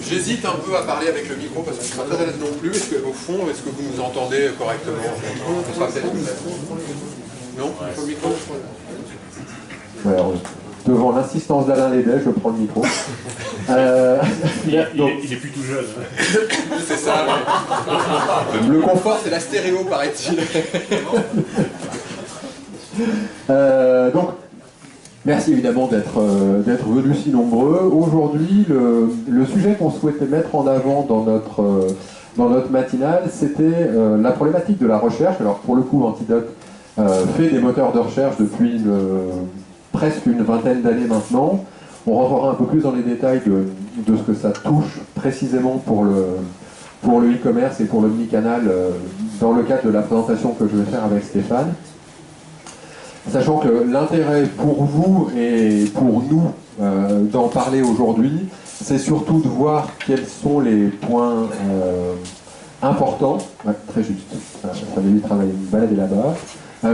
J'hésite un peu à parler avec le micro parce que je ne suis pas très à l'aise non plus. Est-ce que, au fond, est-ce que vous nous entendez correctement? Ce sera peut-être... Non? Pas le micro? Ouais, alors, devant l'insistance d'Alain Lédet, je prends le micro. Il est plus tout jeune. C'est ça. Le confort, c'est la stéréo, paraît-il. Donc, merci évidemment d'être venus si nombreux. Aujourd'hui, le sujet qu'on souhaitait mettre en avant dans notre matinale, c'était la problématique de la recherche. Alors pour le coup, Antidote fait des moteurs de recherche depuis presque une vingtaine d'années maintenant. On rentrera un peu plus dans les détails de ce que ça touche précisément pour le e-commerce et pour l'omnicanal dans le cadre de la présentation que je vais faire avec Stéphane. Sachant que l'intérêt pour vous et pour nous d'en parler aujourd'hui, c'est surtout de voir quels sont les points importants, ouais, très juste, ça m'évite de travailler, me balader là-bas,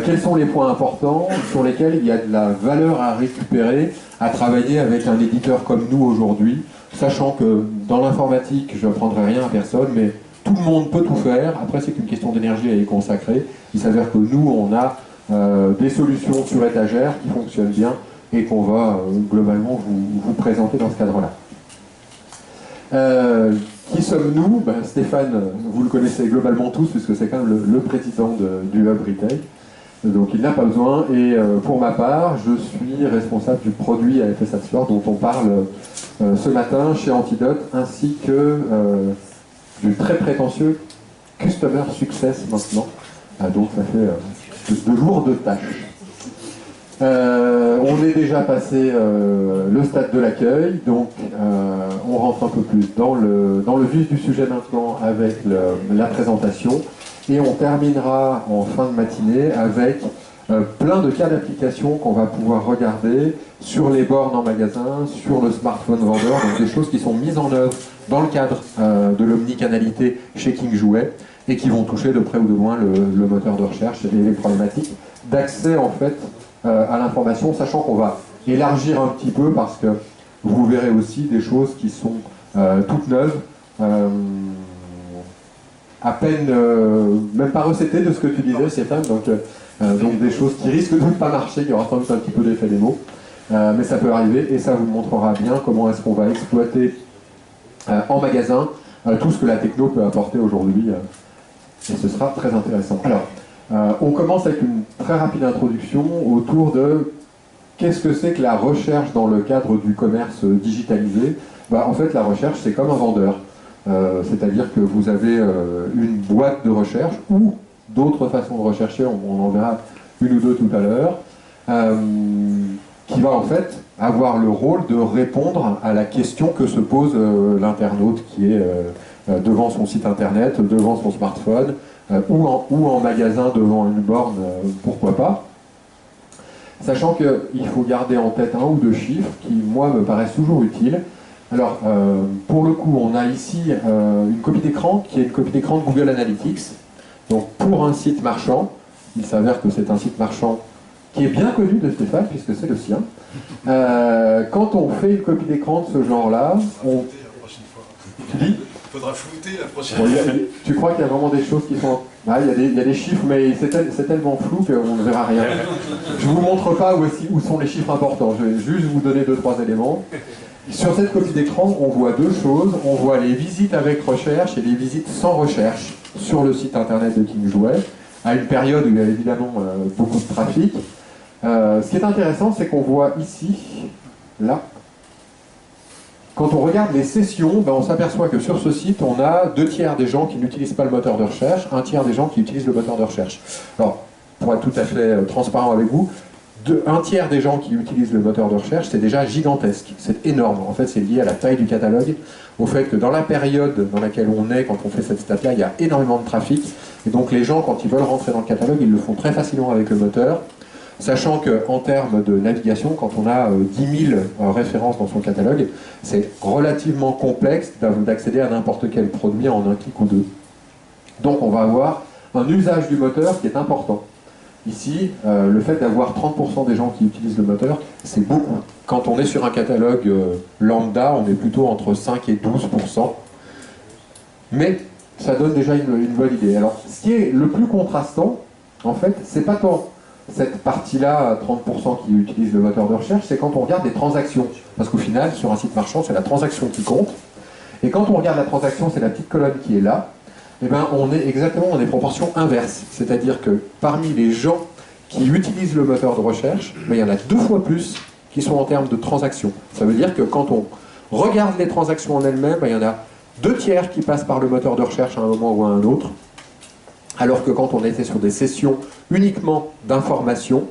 quels sont les points importants sur lesquels il y a de la valeur à récupérer à travailler avec un éditeur comme nous aujourd'hui, sachant que dans l'informatique, je ne prendrai rien à personne, mais tout le monde peut tout faire, après c'est qu'une question d'énergie à y consacrer, il s'avère que nous, on a des solutions sur étagère qui fonctionnent bien et qu'on va globalement vous présenter dans ce cadre-là. Qui sommes-nous? Stéphane, vous le connaissez globalement tous puisque c'est quand même le président du Hub Retail, donc il n'a pas besoin. Et pour ma part, je suis responsable du produit à effet satisfaire dont on parle ce matin chez Antidote, ainsi que du très prétentieux Customer Success maintenant. Donc ça fait de lourdes tâches. On est déjà passé le stade de l'accueil, donc on rentre un peu plus dans le vif du sujet maintenant avec la présentation, et on terminera en fin de matinée avec plein de cas d'application qu'on va pouvoir regarder sur les bornes en magasin, sur le smartphone vendeur, donc des choses qui sont mises en œuvre dans le cadre de l'omnicanalité chez King Jouet, et qui vont toucher de près ou de loin le moteur de recherche et les problématiques d'accès en fait à l'information, sachant qu'on va élargir un petit peu parce que vous verrez aussi des choses qui sont toutes neuves, à peine, même pas recettées de ce que tu disais Stéphane, donc des choses qui risquent de ne pas marcher, il y aura sans doute un petit peu d'effet démo, mais ça peut arriver et ça vous montrera bien comment est-ce qu'on va exploiter en magasin tout ce que la techno peut apporter aujourd'hui. Et ce sera très intéressant. Alors, on commence avec une très rapide introduction autour de qu'est-ce que c'est que la recherche dans le cadre du commerce digitalisé. En fait, la recherche, c'est comme un vendeur. C'est-à-dire que vous avez une boîte de recherche ou d'autres façons de rechercher, on en verra une ou deux tout à l'heure, qui va en fait avoir le rôle de répondre à la question que se pose l'internaute qui est devant son site internet, devant son smartphone, ou en magasin devant une borne, pourquoi pas. Sachant qu'il faut garder en tête un ou deux chiffres qui, moi, me paraissent toujours utiles. Alors, pour le coup, on a ici une copie d'écran qui est une copie d'écran de Google Analytics. Donc, pour un site marchand, il s'avère que c'est un site marchand qui est bien connu de Stéphane, puisque c'est le sien. Quand on fait une copie d'écran de ce genre-là, on... Tu dis ? Il faudra flouter la prochaine fois. Tu crois qu'il y a vraiment des choses qui sont... il y a des chiffres, mais c'est tellement flou qu'on ne verra rien. Je ne vous montre pas où sont les chiffres importants, je vais juste vous donner 2-3 éléments. Sur cette copie d'écran, on voit deux choses. On voit les visites avec recherche et les visites sans recherche sur le site internet de King Jouet, à une période où il y a évidemment beaucoup de trafic. Ce qui est intéressant, c'est qu'on voit ici, là, quand on regarde les sessions, on s'aperçoit que sur ce site, on a 2/3 des gens qui n'utilisent pas le moteur de recherche, 1/3 des gens qui utilisent le moteur de recherche. Alors, pour être tout à fait transparent avec vous, 1/3 des gens qui utilisent le moteur de recherche, c'est déjà gigantesque, c'est énorme. En fait, c'est lié à la taille du catalogue, au fait que dans la période dans laquelle on est, quand on fait cette stat-là, il y a énormément de trafic, et donc les gens, quand ils veulent rentrer dans le catalogue, ils le font très facilement avec le moteur. Sachant qu'en termes de navigation, quand on a 10 000 références dans son catalogue, c'est relativement complexe d'accéder à n'importe quel produit en un clic ou deux. Donc on va avoir un usage du moteur qui est important. Ici, le fait d'avoir 30% des gens qui utilisent le moteur, c'est beaucoup. Quand on est sur un catalogue lambda, on est plutôt entre 5 et 12%. Mais ça donne déjà une bonne idée. Alors, ce qui est le plus contrastant, en fait, c'est pas tant cette partie-là, 30% qui utilisent le moteur de recherche, c'est quand on regarde les transactions. Parce qu'au final, sur un site marchand, c'est la transaction qui compte. Et quand on regarde la transaction, c'est la petite colonne qui est là, eh ben, on est exactement dans des proportions inverses. C'est-à-dire que parmi les gens qui utilisent le moteur de recherche, ben, il y en a 2 fois plus qui sont en termes de transactions. Ça veut dire que quand on regarde les transactions en elles-mêmes, ben, il y en a 2 tiers qui passent par le moteur de recherche à un moment ou à un autre, alors que quand on était sur des sessions uniquement d'information,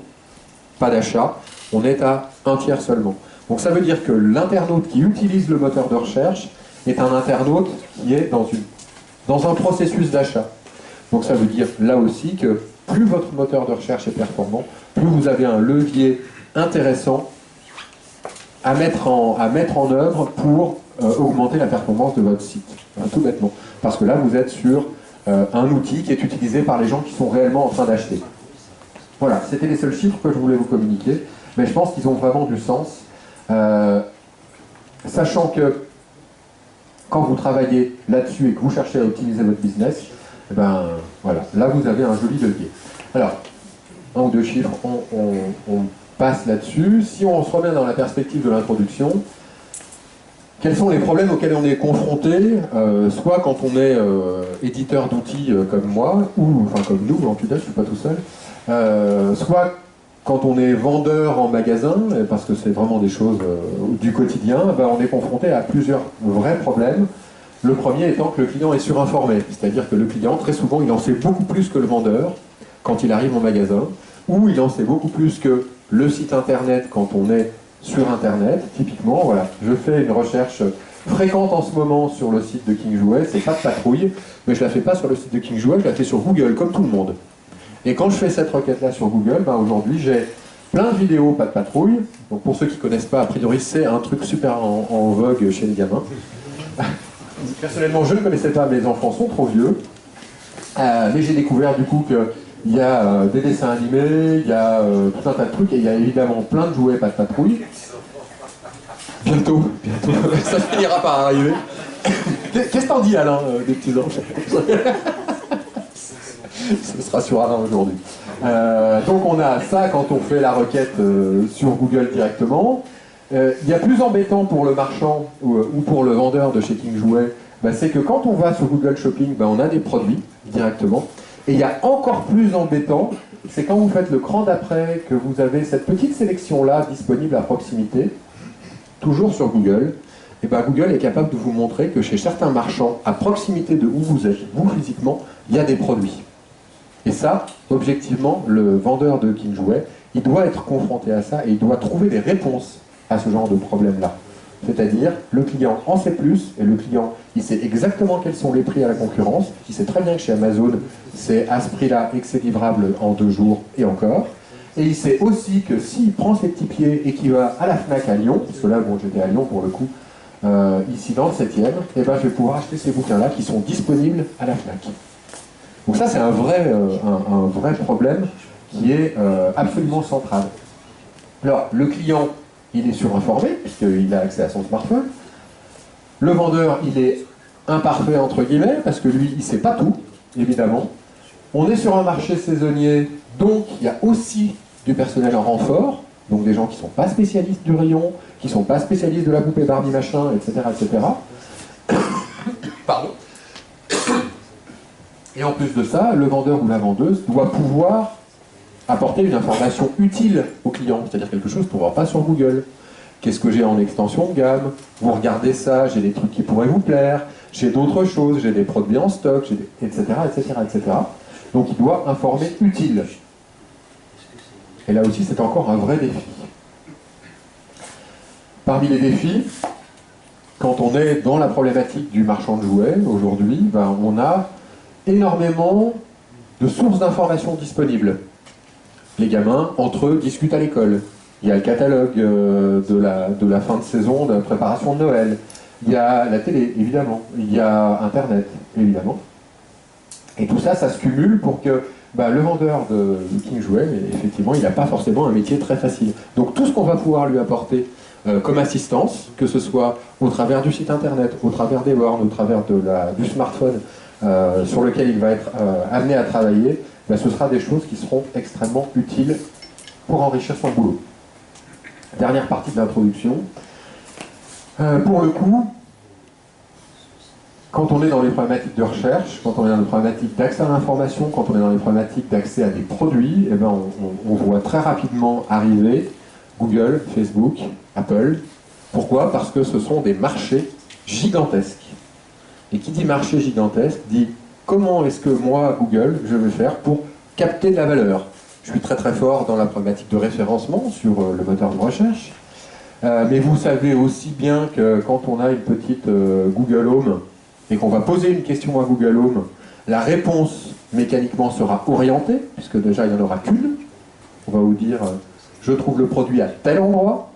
pas d'achat, on est à 1 tiers seulement. Donc ça veut dire que l'internaute qui utilise le moteur de recherche est un internaute qui est dans un processus d'achat. Donc ça veut dire là aussi que plus votre moteur de recherche est performant, plus vous avez un levier intéressant à mettre en œuvre pour augmenter la performance de votre site, tout bêtement. Parce que là, vous êtes sur un outil qui est utilisé par les gens qui sont réellement en train d'acheter. Voilà, c'était les seuls chiffres que je voulais vous communiquer, mais je pense qu'ils ont vraiment du sens, sachant que quand vous travaillez là-dessus et que vous cherchez à optimiser votre business, eh ben, voilà, là vous avez un joli levier. Alors, 1 ou 2 chiffres, on passe là-dessus. Si on se remet dans la perspective de l'introduction, quels sont les problèmes auxquels on est confronté, soit quand on est éditeur d'outils comme moi, ou enfin comme nous, en tout cas, je ne suis pas tout seul, soit quand on est vendeur en magasin, parce que c'est vraiment des choses du quotidien, ben on est confronté à plusieurs vrais problèmes. Le premier étant que le client est surinformé, c'est-à-dire que le client, très souvent, il en sait beaucoup plus que le vendeur quand il arrive au magasin, ou il en sait beaucoup plus que le site internet quand on est sur internet. Typiquement, voilà, je fais une recherche fréquente en ce moment sur le site de King Jouet, c'est pas de patrouille, mais je la fais pas sur le site de King Jouet, je la fais sur Google, comme tout le monde. Et quand je fais cette requête-là sur Google, ben aujourd'hui j'ai plein de vidéos pas de patrouille. Donc pour ceux qui ne connaissent pas, a priori c'est un truc super en vogue chez les gamins. Personnellement je ne connaissais pas, mes enfants sont trop vieux. Mais j'ai découvert du coup qu'il y a des dessins animés, il y a tout un tas de trucs, et il y a évidemment plein de jouets pas de patrouille. Bientôt, ça finira par arriver. Qu'est-ce que t'en dis Alain, des petits anges? Ce sera sur Alain aujourd'hui. Donc on a ça quand on fait la requête sur Google directement. Il y a plus embêtant pour le marchand ou pour le vendeur de chez King Jouet, bah, c'est que quand on va sur Google Shopping, bah, on a des produits directement. Et il y a encore plus embêtant, c'est quand vous faites le cran d'après, que vous avez cette petite sélection-là disponible à proximité, toujours sur Google. Et ben Google est capable de vous montrer que chez certains marchands, à proximité de où vous êtes, vous physiquement, il y a des produits. Et ça, objectivement, le vendeur de King Jouet, il doit être confronté à ça et il doit trouver des réponses à ce genre de problème-là. C'est-à-dire, le client en sait plus, et le client, il sait exactement quels sont les prix à la concurrence, il sait très bien que chez Amazon, c'est à ce prix-là et que c'est livrable en 2 jours et encore. Et il sait aussi que s'il prend ses petits pieds et qu'il va à la Fnac à Lyon, parce que là, bon, j'étais à Lyon pour le coup, ici dans le 7e, et ben, je vais pouvoir acheter ces bouquins-là qui sont disponibles à la Fnac. Donc ça, c'est un vrai problème qui est absolument central. Alors, le client, il est surinformé, puisqu'il a accès à son smartphone. Le vendeur, il est imparfait, entre guillemets, parce que lui, il ne sait pas tout, évidemment. On est sur un marché saisonnier, donc il y a aussi du personnel en renfort, donc des gens qui ne sont pas spécialistes du rayon, qui ne sont pas spécialistes de la poupée Barbie machin, etc., etc. Pardon. Et en plus de ça, le vendeur ou la vendeuse doit pouvoir apporter une information utile au client, c'est-à-dire quelque chose qu'on ne voit pas sur Google. Qu'est-ce que j'ai en extension de gamme? Vous regardez ça, j'ai des trucs qui pourraient vous plaire, j'ai d'autres choses, j'ai des produits en stock, etc., etc., etc. Donc il doit informer utile. Et là aussi, c'est encore un vrai défi. Parmi les défis, quand on est dans la problématique du marchand de jouets, aujourd'hui, ben, on a énormément de sources d'informations disponibles. Les gamins, entre eux, discutent à l'école. Il y a le catalogue de la fin de saison, de la préparation de Noël. Il y a la télé, évidemment. Il y a Internet, évidemment. Et tout ça, ça se cumule pour que bah, le vendeur de King Jouet, effectivement, il n'a pas forcément un métier très facile. Donc tout ce qu'on va pouvoir lui apporter comme assistance, que ce soit au travers du site internet, au travers des bornes, au travers du smartphone sur lequel il va être amené à travailler, bah, ce sera des choses qui seront extrêmement utiles pour enrichir son boulot. Dernière partie de l'introduction. Pour le coup, quand on est dans les problématiques de recherche, quand on est dans les problématiques d'accès à l'information, quand on est dans les problématiques d'accès à des produits, eh ben on voit très rapidement arriver Google, Facebook, Apple. Pourquoi? Parce que ce sont des marchés gigantesques. Et qui dit marché gigantesque dit comment est-ce que moi, Google, je vais faire pour capter de la valeur. Je suis très très fort dans la problématique de référencement sur le moteur de recherche. Mais vous savez aussi bien que quand on a une petite Google Home et qu'on va poser une question à Google Home, la réponse mécaniquement sera orientée, puisque déjà il n'y en aura qu'une. On va vous dire je trouve le produit à tel endroit.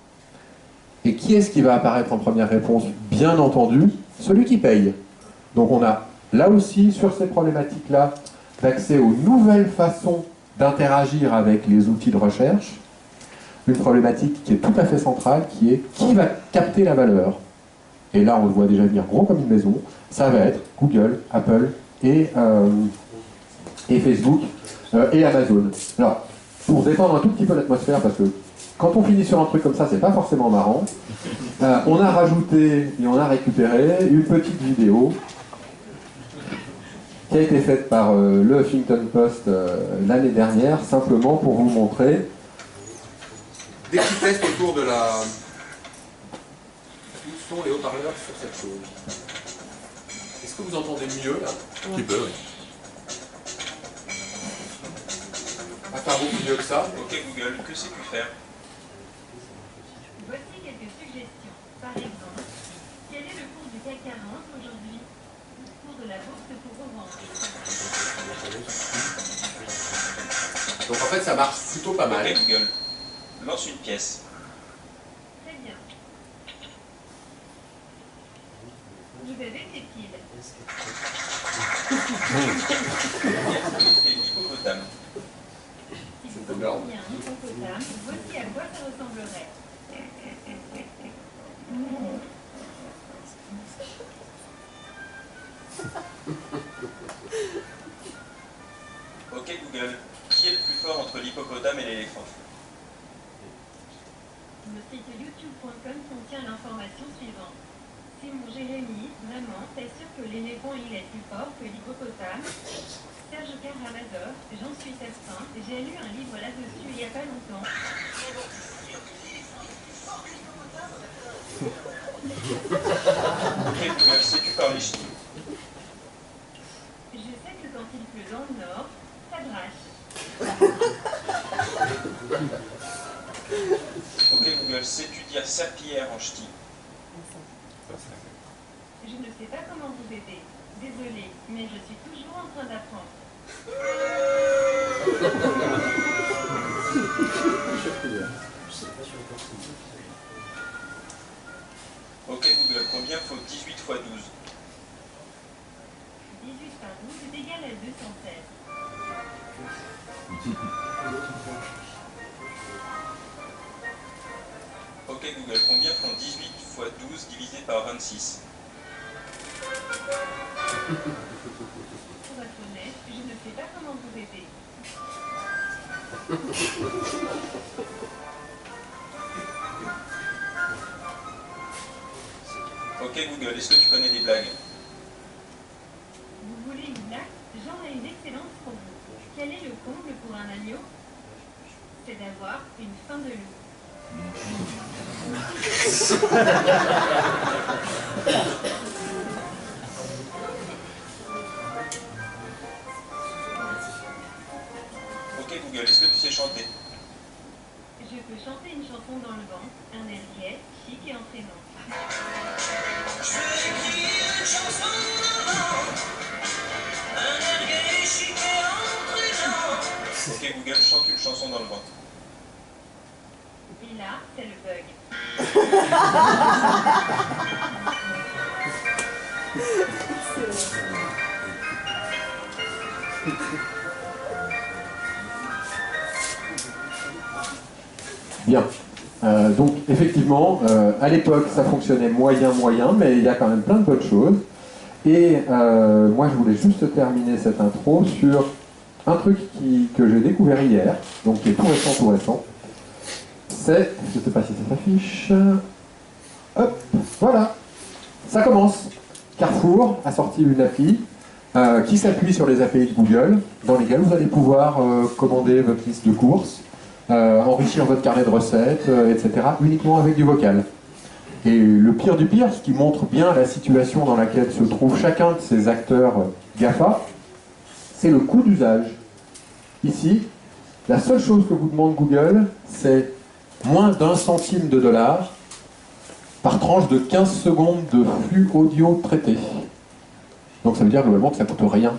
Et qui est-ce qui va apparaître en première réponse? Bien entendu, celui qui paye. Donc on a là aussi sur ces problématiques-là d'accès aux nouvelles façons d'interagir avec les outils de recherche. Une problématique qui est tout à fait centrale, qui est qui va capter la valeur. Et là, on le voit déjà venir gros comme une maison. Ça va être Google, Apple et Facebook et Amazon. Alors, pour détendre un tout petit peu l'atmosphère, parce que quand on finit sur un truc comme ça, c'est pas forcément marrant, on a rajouté et on a récupéré une petite vidéo qui a été faite par le Huffington Post l'année dernière, simplement pour vous montrer des petits tests autour de la... Où sont les haut-parleurs sur cette chose? Est-ce que vous entendez mieux là? Un petit peu, oui. Pas beaucoup mieux que ça. Ok Google, que sais-tu faire? Voici quelques suggestions. Par exemple, quel est le cours du CAC 40 aujourd'hui? Le cours de la bourse pour revendre. Donc en fait ça marche plutôt pas mal. Ok Google, lance une pièce. Très bien. Vous avez des piles. Et l'hippopotame. Si vous connaissez un hippopotame, voici à quoi ça ressemblerait. Ok Google, qui est le plus fort entre l'hippopotame et l'éléphant? Le site youtube.com contient l'information suivante. Simon Jérémy, vraiment, t'assures que l'éléphant il est plus fort que l'hippopotame? Serge Karamadov, j'en suis certain, j'ai lu un livre là-dessus il n'y a pas longtemps. Ok Google, sais-tu parler ch'ti? Je sais que quand il pleut dans le nord, ça drache. Ok Google, sais-tu dire serpillière en ch'ti? Je ne sais pas comment vous aider. Désolée, mais je suis toujours en train d'apprendre. Ok Google, combien faut 18 fois 12? 18 par 12 est égal à 216. Ok Google, combien font 18 fois 12 divisé par 26? Pour être honnête, je ne sais pas comment vous aider. Ok Google, est-ce que tu connais des blagues? Vous voulez une blague? J'en ai une excellente pour vous. Quel est le comble pour un agneau? C'est d'avoir une faim de loup. Ok Google, est-ce que tu sais chanter? Je peux chanter une chanson dans le vent, un air gai, chic et entraînant. Je vais écrire une chanson d'avant, un air gai, chic et entraînant. Ok Google, chante une chanson dans le vent. Et là, c'est le bug. Bien. Donc effectivement, à l'époque ça fonctionnait moyen, mais il y a quand même plein de bonnes choses. Et moi je voulais juste terminer cette intro sur un truc que j'ai découvert hier, donc qui est tout récent. C'est, je ne sais pas si ça s'affiche, hop, voilà, ça commence. Carrefour a sorti une appli qui s'appuie sur les API de Google, dans lesquelles vous allez pouvoir commander votre liste de courses, enrichir votre carnet de recettes, etc., uniquement avec du vocal. Et le pire du pire, ce qui montre bien la situation dans laquelle se trouve chacun de ces acteurs GAFA, c'est le coût d'usage. Ici, la seule chose que vous demande Google, c'est moins d'1 centime de dollar par tranche de 15 secondes de flux audio traité. Donc ça veut dire globalement que ça ne coûte rien.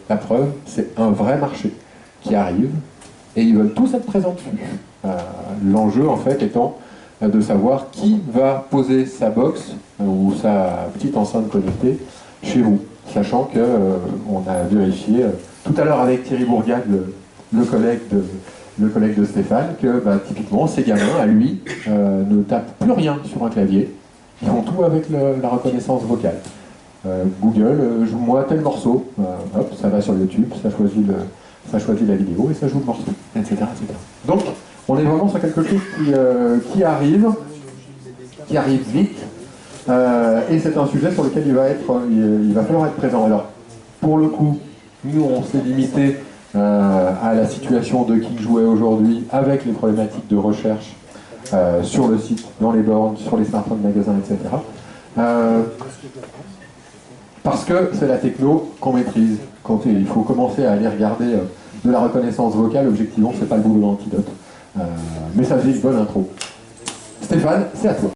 La preuve, c'est un vrai marché qui arrive et ils veulent tous être présents dessus. L'enjeu en fait étant de savoir qui va poser sa box ou sa petite enceinte connectée chez vous, sachant qu'on a vérifié tout à l'heure avec Thierry Bourgade, le collègue de Stéphane, que typiquement ces gamins à lui ne tapent plus rien sur un clavier, ils font tout avec la reconnaissance vocale. Google, joue-moi tel morceau, hop, ça va sur YouTube, ça choisit la vidéo et ça joue le morceau, etc. Donc, on est vraiment sur quelque chose qui arrive vite, et c'est un sujet sur lequel il va falloir être présent. Alors, pour le coup, nous, on s'est limité à la situation de qui jouait aujourd'hui avec les problématiques de recherche sur le site, dans les bornes, sur les smartphones, magasins, etc. Parce que c'est la techno qu'on maîtrise. Quand il faut commencer à aller regarder de la reconnaissance vocale, objectivement, c'est pas le boulot d'Antidote. Mais ça faisait une bonne intro. Stéphane, c'est à toi.